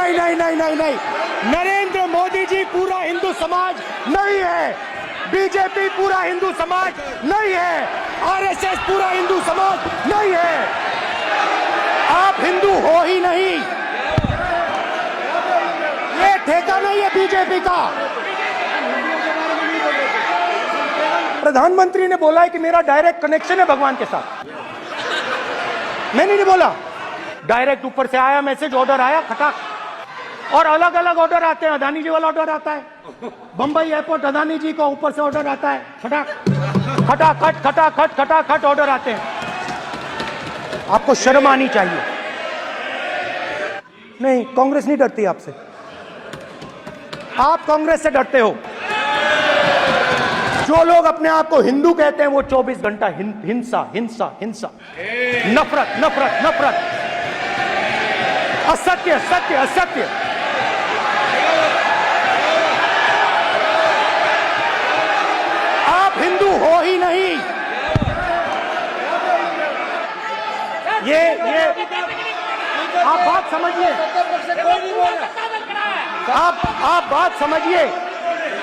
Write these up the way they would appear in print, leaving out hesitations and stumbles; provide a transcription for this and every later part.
नहीं नहीं नहीं नहीं नहीं, नरेंद्र मोदी जी पूरा हिंदू समाज नहीं है, बीजेपी पूरा हिंदू समाज नहीं है, आरएसएस पूरा हिंदू समाज नहीं है। आप हिंदू हो ही नहीं, ये ठेका नहीं है बीजेपी का। प्रधानमंत्री ने बोला है कि मेरा डायरेक्ट कनेक्शन है भगवान के साथ, मैंने नहीं बोला। डायरेक्ट ऊपर से आया मैसेज, ऑर्डर आया खटाक, और अलग अलग ऑर्डर आते हैं। अदानी जी वाला ऑर्डर आता है, बंबई एयरपोर्ट अदानी जी को ऊपर से ऑर्डर आता है, खटाक खटाखट खटाखट खटाखट ऑर्डर आते हैं। आपको शर्म आनी चाहिए। नहीं, कांग्रेस नहीं डरती आपसे, आप कांग्रेस से डरते हो। जो लोग अपने आप को हिंदू कहते हैं वो 24 घंटा हिंसा हिंसा हिंसा, नफरत नफरत नफरत, असत्य सत्य असत्य। आप हिंदू हो ही नहीं। ये आप बात समझिए, आप बात समझिए।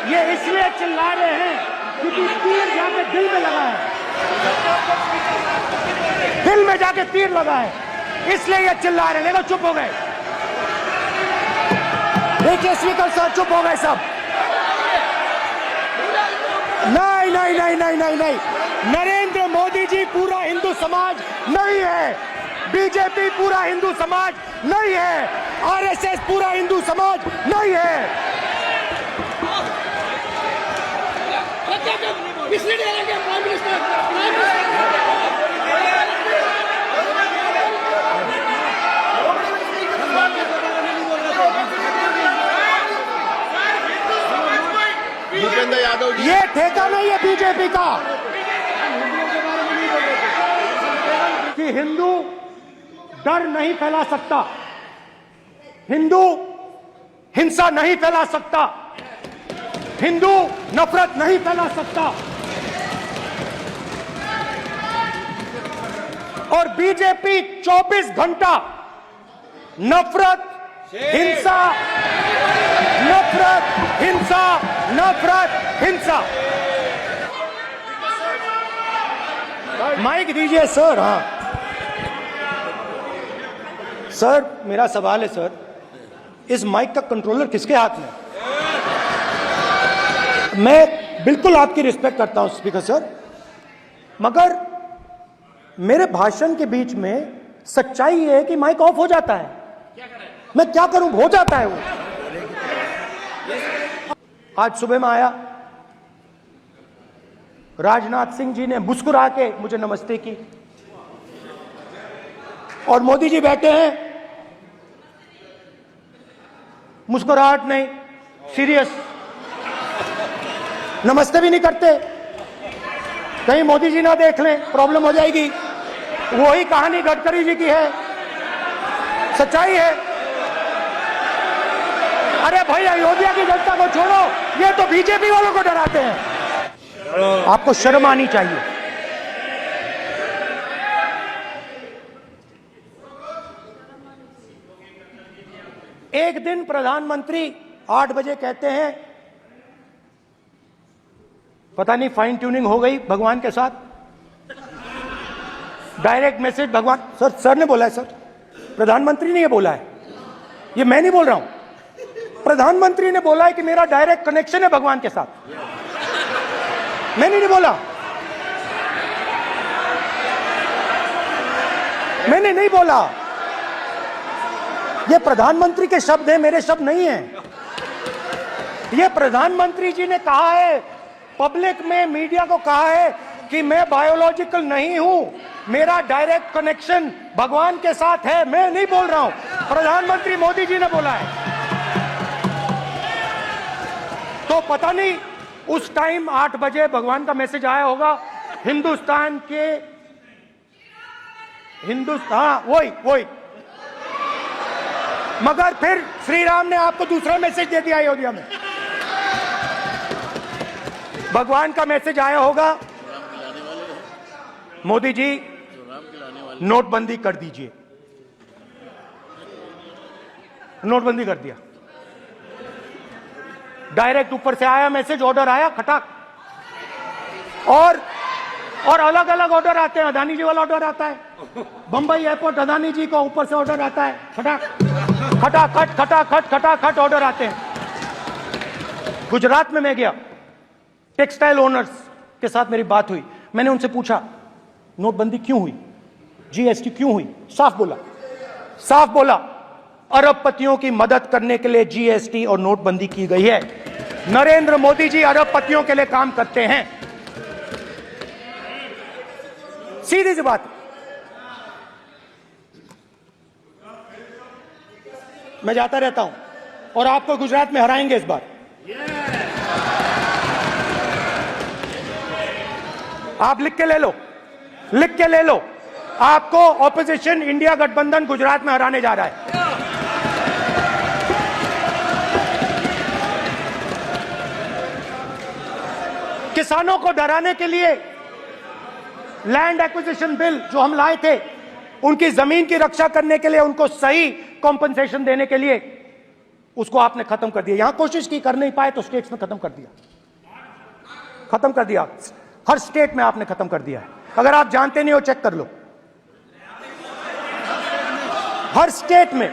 ये इसलिए चिल्ला रहे हैं क्योंकि तीर जाके दिल में लगा है, दिल में जाके तीर लगा है, इसलिए ये चिल्ला रहे हैं। देखो चुप हो गए, देखिए स्पीकर सर चुप हो गए सब। नहीं नहीं नहीं नहीं नहीं नहीं, नरेंद्र मोदी जी पूरा हिंदू समाज नहीं है, बीजेपी पूरा हिंदू समाज नहीं है, आरएसएस पूरा हिंदू समाज नहीं है। भूपेंद्र यादव जी, ये ठेका नहीं है बीजेपी का कि हिंदू डर नहीं फैला सकता, हिंदू हिंसा नहीं फैला सकता, हिंदू नफरत नहीं फैला सकता। और बीजेपी 24 घंटा नफरत हिंसा नफरत हिंसा नफरत हिंसा। माइक दीजिए सर। हाँ सर, मेरा सवाल है सर, इस माइक का कंट्रोलर किसके हाथ में? मैं बिल्कुल आपकी रिस्पेक्ट करता हूं स्पीकर सर, मगर मेरे भाषण के बीच में सच्चाई ये है कि माइक ऑफ हो जाता है। मैं क्या करूं, हो जाता है वो। आज सुबह में आया, राजनाथ सिंह जी ने मुस्कुरा के मुझे नमस्ते की, और मोदी जी बैठे हैं, मुस्कुराहट नहीं, सीरियस, नमस्ते भी नहीं करते। कहीं मोदी जी ना देख लें, प्रॉब्लम हो जाएगी। वही कहानी गडकरी जी की है, सच्चाई है। अरे भाई, अयोध्या की जनता को छोड़ो, ये तो बीजेपी वालों को डराते हैं। आपको शर्म आनी चाहिए। एक दिन प्रधानमंत्री 8 बजे कहते हैं, पता नहीं फाइन ट्यूनिंग हो गई भगवान के साथ, डायरेक्ट मैसेज भगवान। सर ने बोला है सर, प्रधानमंत्री ने ये बोला है, ये मैं नहीं बोल रहा हूं। प्रधानमंत्री ने बोला है कि मेरा डायरेक्ट कनेक्शन है भगवान के साथ, मैंने नहीं बोला, मैंने नहीं बोला। ये प्रधानमंत्री के शब्द हैं, मेरे शब्द नहीं हैं। ये प्रधानमंत्री जी ने कहा है, पब्लिक में, मीडिया को कहा है कि मैं बायोलॉजिकल नहीं हूं, मेरा डायरेक्ट कनेक्शन भगवान के साथ है। मैं नहीं बोल रहा हूं, प्रधानमंत्री मोदी जी ने बोला है। तो पता नहीं उस टाइम 8 बजे भगवान का मैसेज आया होगा हिंदुस्तान के, वही। मगर फिर श्री राम ने आपको दूसरा मैसेज दे दिया अयोध्या में। भगवान का मैसेज आया होगा, मोदी जी नोटबंदी कर दीजिए। नोटबंदी कर दिया। डायरेक्ट ऊपर से आया मैसेज, ऑर्डर आया खटाक। और अलग अलग ऑर्डर आते हैं। अदानी जी वाला ऑर्डर आता है, बंबई एयरपोर्ट अदानी जी को ऊपर से ऑर्डर आता है, खटाखट खटाखट खटाखट ऑर्डर आते हैं। गुजरात में मैं गया, टेक्सटाइल ओनर्स के साथ मेरी बात हुई। मैंने उनसे पूछा नोटबंदी क्यों हुई, जीएसटी क्यों हुई? साफ बोला अरबपतियों की मदद करने के लिए जीएसटी और नोटबंदी की गई है। नरेंद्र मोदी जी अरबपतियों के लिए काम करते हैं, सीधी सी बात। मैं जाता रहता हूं और आपको गुजरात में हराएंगे इस बार। आप लिख के ले लो, आपको ऑपोजिशन इंडिया गठबंधन गुजरात में हराने जा रहा है। किसानों को डराने के लिए लैंड एक्विजिशन बिल जो हम लाए थे, उनकी जमीन की रक्षा करने के लिए, उनको सही कॉम्पनसेशन देने के लिए, उसको आपने खत्म कर दिया। यहां कोशिश की, कर नहीं पाए तो स्टेट्स में खत्म कर दिया। हर स्टेट में आपने खत्म कर दिया है। अगर आप जानते नहीं हो चेक कर लो, हर स्टेट में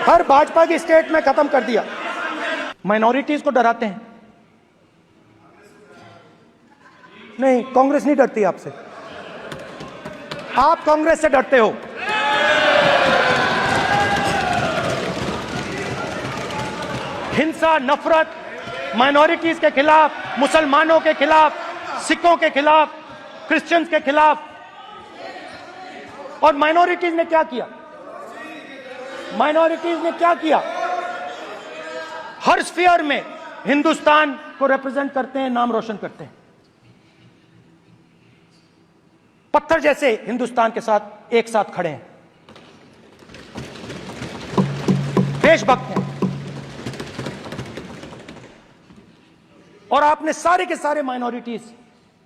हर भाजपा की स्टेट में खत्म कर दिया। माइनॉरिटीज को डराते हैं। नहीं, कांग्रेस नहीं डरती आपसे, आप कांग्रेस से डरते हो। हिंसा, नफरत माइनॉरिटीज के खिलाफ, मुसलमानों के खिलाफ, सिखों के खिलाफ, क्रिश्चियंस के खिलाफ। और माइनॉरिटीज ने क्या किया? हर स्फीयर में हिंदुस्तान को रिप्रेजेंट करते हैं, नाम रोशन करते हैं। पत्थर जैसे हिंदुस्तान के साथ एक साथ खड़े हैं, देशभक्त हैं। और आपने सारे के सारे माइनॉरिटीज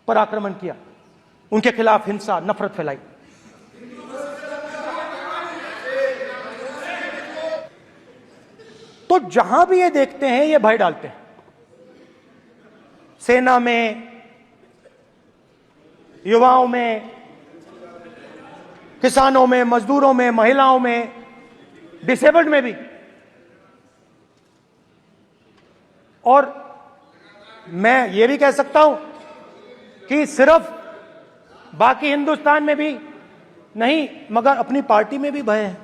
पर आक्रमण किया, उनके खिलाफ हिंसा, नफरत फैलाई। तो जहां भी ये देखते हैं ये भय डालते हैं। सेना में, युवाओं में, किसानों में, मजदूरों में, महिलाओं में, डिसेबल्ड में भी। और मैं ये भी कह सकता हूं कि सिर्फ बाकी हिंदुस्तान में भी नहीं, मगर अपनी पार्टी में भी भय है।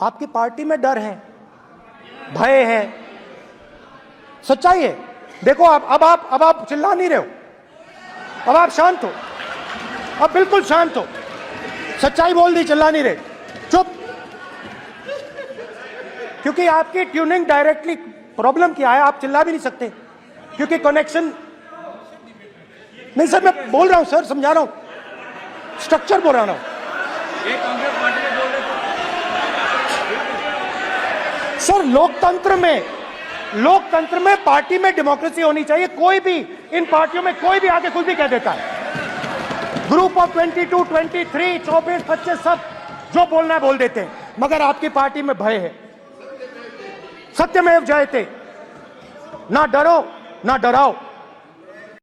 आपकी पार्टी में डर है, भय है, सच्चाई है। देखो अब आप चिल्ला नहीं रहे हो, अब आप शांत हो, अब बिल्कुल शांत हो। सच्चाई बोल दी, चिल्ला नहीं रहे, चुप। क्योंकि आपकी ट्यूनिंग डायरेक्टली प्रॉब्लम क्या है, आप चिल्ला भी नहीं सकते क्योंकि कनेक्शन नहीं। सर मैं बोल रहा हूं, सर समझा रहा हूं, स्ट्रक्चर बोल रहा हूं। सर लोकतंत्र में पार्टी में डेमोक्रेसी होनी चाहिए। कोई भी इन पार्टियों में कोई भी आके कुछ भी कह देता है। ग्रुप ऑफ 22, 23, 24, 25 सब जो बोलना है बोल देते हैं, मगर आपकी पार्टी में भय है। सत्यमेव जयते, ना डरो ना डराओ।